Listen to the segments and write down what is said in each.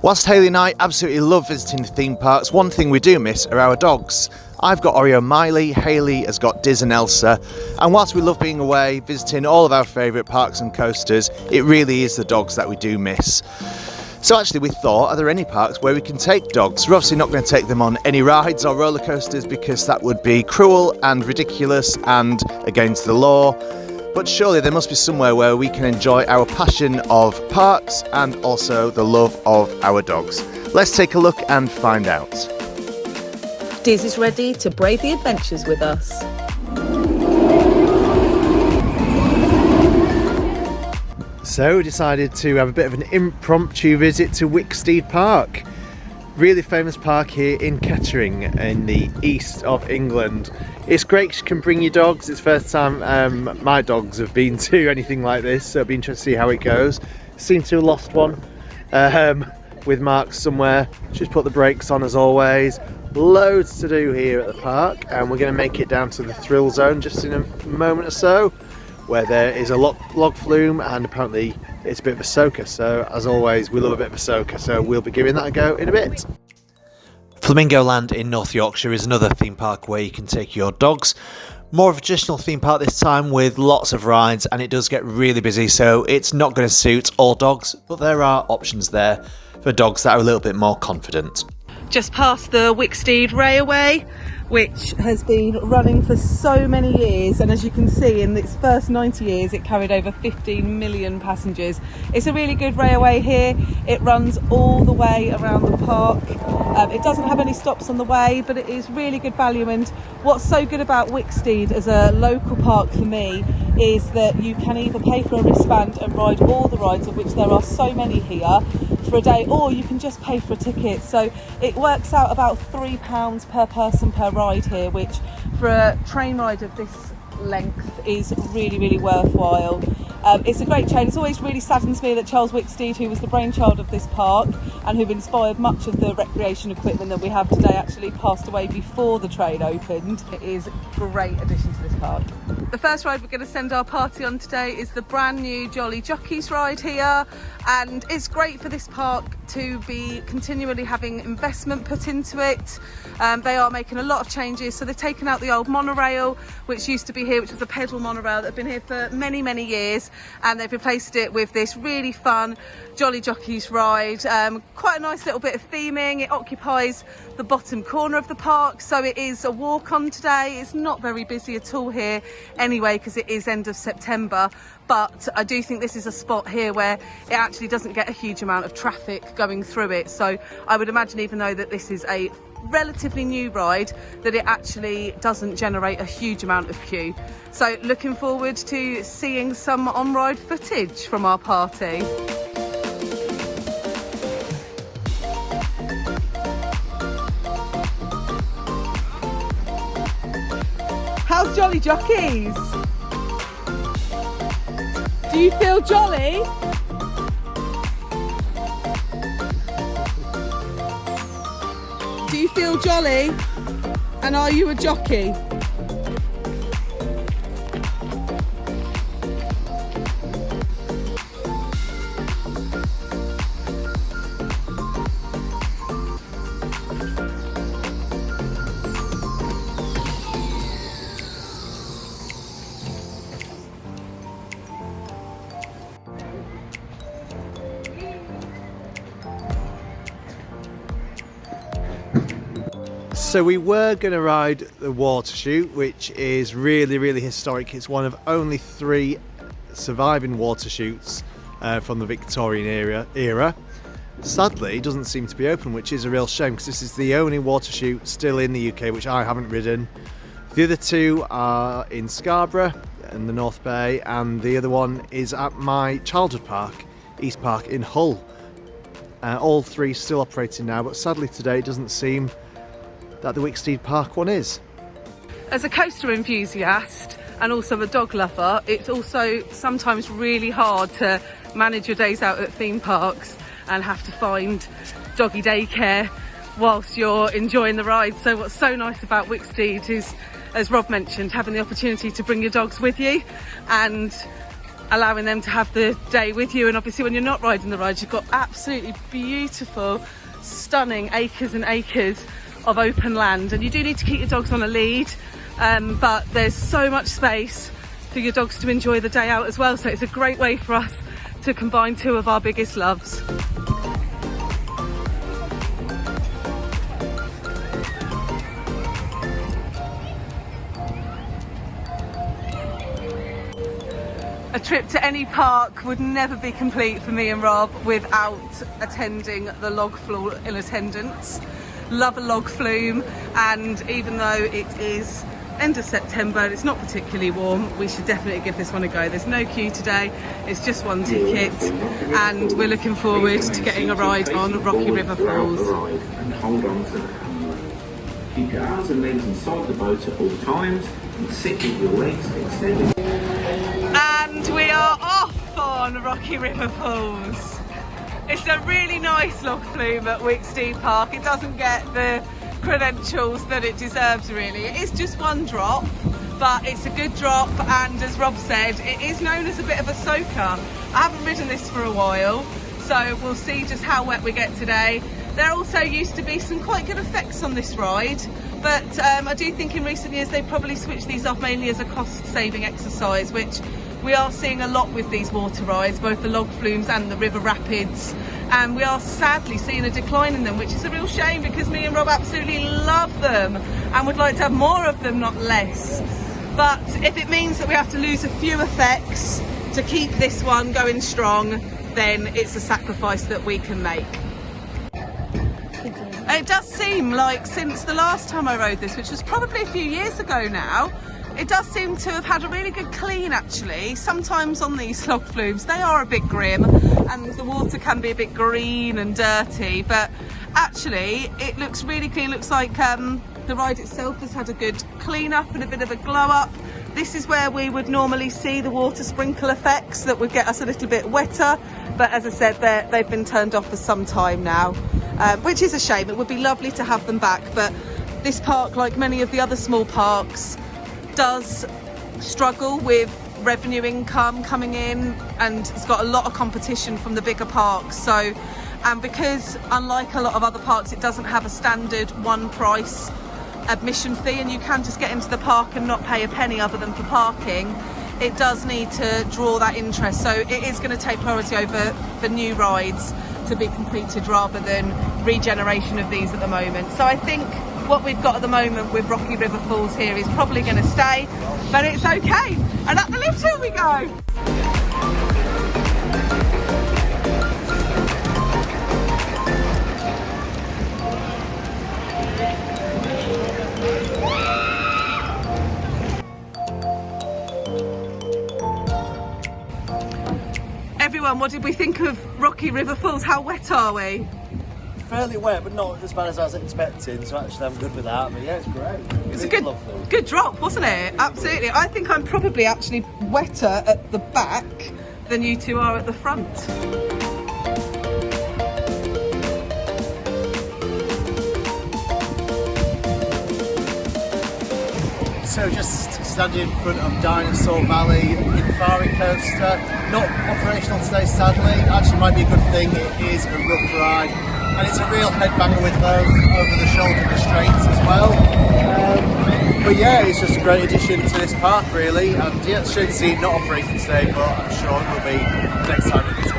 Whilst Hayley and I absolutely love visiting theme parks, one thing we do miss are our dogs. I've got Oreo and Miley, Hayley has got Diz and Elsa, and whilst we love being away, visiting all of our favourite parks and coasters, it really is the dogs that we do miss. So actually we thought, are there any parks where we can take dogs? We're obviously not going to take them on any rides or roller coasters because that would be cruel and ridiculous and against the law. But surely there must be somewhere where we can enjoy our passion of parks and also the love of our dogs. Let's take a look and find out. Diz is ready to brave the adventures with us. So we decided to have a bit of an impromptu visit to Wicksteed Park. Really famous park here in Kettering in the east of England. It's great you can bring your dogs. It's the first time my dogs have been to anything like this, so it'll be interesting to see how it goes. Seem to have lost one with Mark somewhere. Just put the brakes on as always. Loads to do here at the park, and we're going to make it down to the thrill zone just in a moment or so, where there is a log flume and apparently it's a bit of a soaker. So as always, we love a bit of a soaker, so we'll be giving that a go in a bit. Flamingo Land in North Yorkshire is another theme park where you can take your dogs. More of a traditional theme park this time with lots of rides, and it does get really busy, so it's not going to suit all dogs, but there are options there for dogs that are a little bit more confident. Just past the Wicksteed Railway, which has been running for so many years, and as you can see, in its first 90 years it carried over 15 million passengers. It's a really good railway here. It runs all the way around the park. It doesn't have any stops on the way, but it is really good value. And what's so good about Wicksteed as a local park for me is that you can either pay for a wristband and ride all the rides, of which there are so many here, for a day, or you can just pay for a ticket. So it works out about £3 per person per ride here, which for a train ride of this length is really worthwhile. It's a great chain. It's always really saddens me that Charles Wicksteed, who was the brainchild of this park and who inspired much of the recreation equipment that we have today, actually passed away before the train opened. It is a great addition to this park. The first ride we're going to send our party on today is the brand new Jolly Jockeys ride here, and it's great for this park to be continually having investment put into it. They are making a lot of changes, so they've taken out the old monorail which used to be here, which was a pedal monorail that had been here for many years, and they've replaced it with this really fun Jolly Jockeys ride. Quite a nice little bit of theming. It occupies the bottom corner of the park, so it is a walk on today. It's not very busy at all here anyway because it is end of September, but I do think this is a spot here where it actually doesn't get a huge amount of traffic going through it. So I would imagine, even though that this is a relatively new ride, that it actually doesn't generate a huge amount of queue. So looking forward to seeing some on-ride footage from our party. How's Jolly Jockeys? Do you feel jolly? Do you feel jolly? And are you a jockey? So we were going to ride the water chute, which is really historic. It's one of only 3 surviving water chutes from the Victorian era. Sadly, it doesn't seem to be open, which is a real shame because this is the only water chute still in the UK which I haven't ridden. The other 2 are in Scarborough in the North Bay, and the other one is at my childhood park, East Park in Hull. All 3 still operating now, but sadly today it doesn't seem that the Wicksteed Park one is. As a coaster enthusiast and also a dog lover, it's also sometimes really hard to manage your days out at theme parks and have to find doggy daycare whilst you're enjoying the ride. So what's so nice about Wicksteed is, as Rob mentioned, having the opportunity to bring your dogs with you and allowing them to have the day with you. And obviously when you're not riding the rides, you've got absolutely beautiful, stunning acres and acres of open land, and you do need to keep your dogs on a lead, but there's so much space for your dogs to enjoy the day out as well, so it's a great way for us to combine two of our biggest loves. A trip to any park would never be complete for me and Rob without attending the log flume in attendance. Love a log flume, and even though it is end of September and it's not particularly warm, we should definitely give this one a go. There's no queue today, it's just one ticket, and we're looking forward to getting a ride on Rocky River Falls. Hold on to the camera. Keep your arms and legs inside the boat at all times and sit with your legs extended. And we are off on Rocky River Falls. It's a really nice log flume at Wicksteed Park. It doesn't get the credentials that it deserves really. It is just one drop, but it's a good drop, and as Rob said, it is known as a bit of a soaker. I haven't ridden this for a while, so we'll see just how wet we get today. There also used to be some quite good effects on this ride, but I do think in recent years they've probably switched these off mainly as a cost-saving exercise, which we are seeing a lot with these water rides, both the log flumes and the river rapids, and we are sadly seeing a decline in them, which is a real shame because me and Rob absolutely love them and would like to have more of them, not less. But if it means that we have to lose a few effects to keep this one going strong, then it's a sacrifice that we can make. It does seem like since the last time I rode this, which was probably a few years ago now, it does seem to have had a really good clean actually. Sometimes on these log flumes they are a bit grim and the water can be a bit green and dirty, but actually it looks really clean. It looks like the ride itself has had a good clean up and a bit of a glow up. This is where we would normally see the water sprinkle effects that would get us a little bit wetter, but as I said, they've been turned off for some time now, which is a shame. It would be lovely to have them back, but this park, like many of the other small parks, does struggle with revenue income coming in, and it's got a lot of competition from the bigger parks. So, and because unlike a lot of other parks, it doesn't have a standard one price admission fee and you can just get into the park and not pay a penny other than for parking, it does need to draw that interest. So it is going to take priority over the new rides to be completed rather than regeneration of these at the moment. So I think what we've got at the moment with Rocky River Falls here is probably going to stay, but it's okay. And up the lift hill we go. Everyone, what did we think of Rocky River Falls? How wet are we? Fairly wet, but not as bad as I was expecting, so actually I'm good with that. But yeah, it's great. It's a good drop, wasn't it? Absolutely. I think I'm probably actually wetter at the back than you two are at the front. So just standing in front of Dinosaur Valley Safari Coaster, not operational today sadly. Actually might be a good thing, it is a rough ride and it's a real headbanger with those over the shoulder restraints as well. But yeah, it's just a great addition to this park really, and yeah, it's a shame to see it not operating today, but I'm sure it will be next time it is.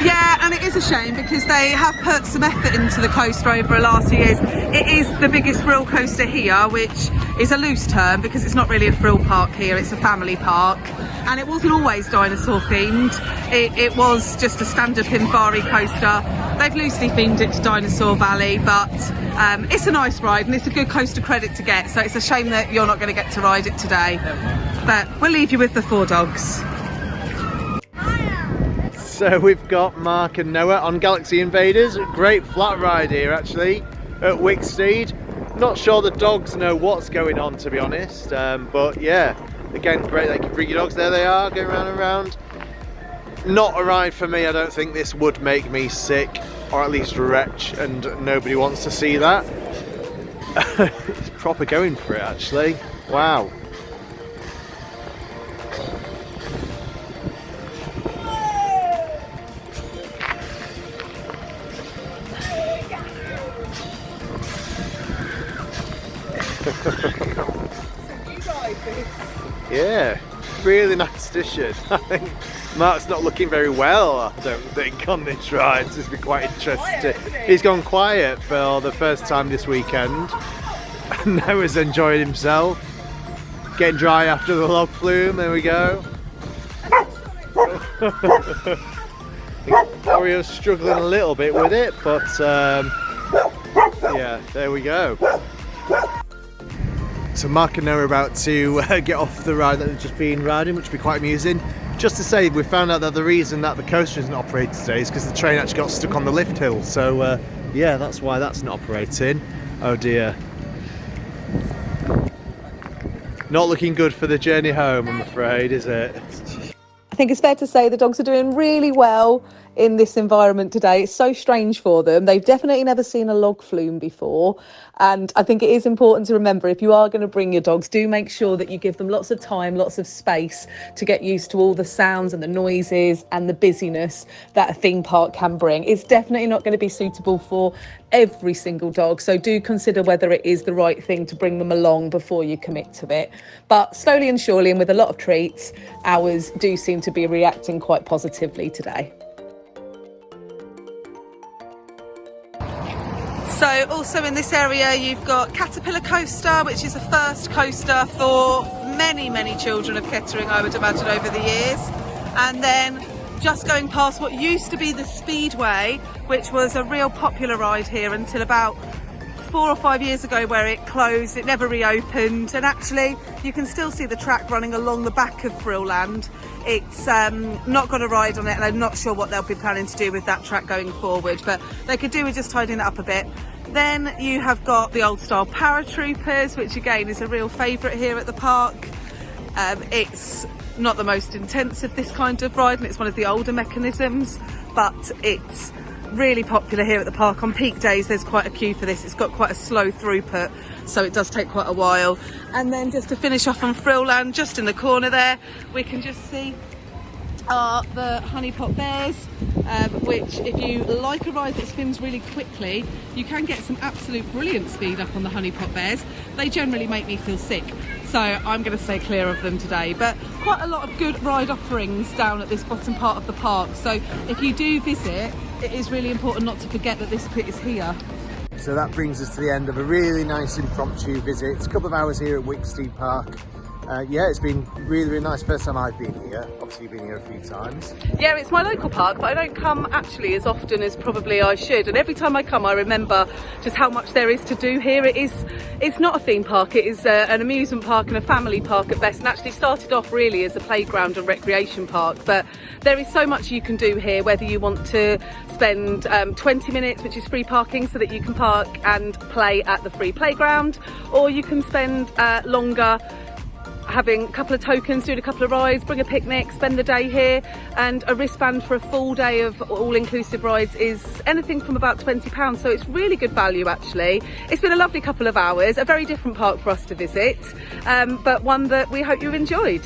Yeah, and it is a shame because they have put some effort into the coaster over the last few years. It is the biggest thrill coaster here, which is a loose term because it's not really a thrill park here, it's a family park. And it wasn't always dinosaur themed, it was just a standard Pinfari coaster. They've loosely themed it to Dinosaur Valley, but it's a nice ride and it's a good coaster credit to get, so it's a shame that you're not going to get to ride it today. But we'll leave you with the four dogs. So we've got Mark and Noah on Galaxy Invaders, a great flat ride here actually at Wicksteed. Not sure the dogs know what's going on to be honest, but yeah, again great, they can bring your dogs, there they are going round and round. Not a ride for me, I don't think this would make me sick, or at least retch, and nobody wants to see that. It's proper going for it actually, wow. Yeah, really nice addition. I think Mark's not looking very well, I don't think, on this ride. It's been quite interesting. He's gone quiet for the first time this weekend. And now he's enjoying himself. Getting dry after the log flume, there we go. Orio's struggling a little bit with it, but yeah, there we go. So Mark and Noah are about to get off the ride that they've just been riding, which will be quite amusing. Just to say, we found out that the reason that the coaster isn't operated today is because the train actually got stuck on the lift hill. So yeah, that's why that's not operating. Oh dear. Not looking good for the journey home, I'm afraid, is it? I think it's fair to say the dogs are doing really well in this environment today. It's so strange for them. They've definitely never seen a log flume before. And I think it is important to remember, if you are going to bring your dogs, do make sure that you give them lots of time, lots of space to get used to all the sounds and the noises and the busyness that a theme park can bring. It's definitely not going to be suitable for every single dog, so do consider whether it is the right thing to bring them along before you commit to it. But slowly and surely, and with a lot of treats, ours do seem to be reacting quite positively today. So also in this area you've got Caterpillar Coaster, which is a first coaster for many children of Kettering, I would imagine, over the years. And then just going past what used to be the Speedway, which was a real popular ride here until about 4 or 5 years ago, where it closed. It never reopened, and actually you can still see the track running along the back of Frillland. It's not got a ride on it, and I'm not sure what they'll be planning to do with that track going forward, but they could do with just tidying that up a bit. Then you have got the old style paratroopers, which again is a real favourite here at the park. It's not the most intense of this kind of ride, and it's one of the older mechanisms, but it's really popular here at the park. On peak days there's quite a queue for this. It's got quite a slow throughput, so it does take quite a while. And then just to finish off on Frillland, just in the corner there, we can just see are the honey pot bears, which, if you like a ride that spins really quickly, you can get some absolute brilliant speed up on the honey pot bears. They generally make me feel sick, so I'm going to stay clear of them today. But quite a lot of good ride offerings down at this bottom part of the park, so if you do visit, it is really important not to forget that this pit is here. So that brings us to the end of a really nice impromptu visit. It's a couple of hours here at Wicksteed Park. Yeah, it's been really nice. First time I've been here. Obviously you've been here a few times. Yeah, it's my local park, but I don't come actually as often as probably I should. And every time I come, I remember just how much there is to do here. It's not a theme park. It is an amusement park and a family park at best, and actually started off really as a playground and recreation park. But there is so much you can do here, whether you want to spend 20 minutes, which is free parking, so that you can park and play at the free playground, or you can spend longer having a couple of tokens, doing a couple of rides, bring a picnic, spend the day here. And a wristband for a full day of all-inclusive rides is anything from about £20, so it's really good value actually. It's been a lovely couple of hours, a very different park for us to visit, but one that we hope you enjoyed.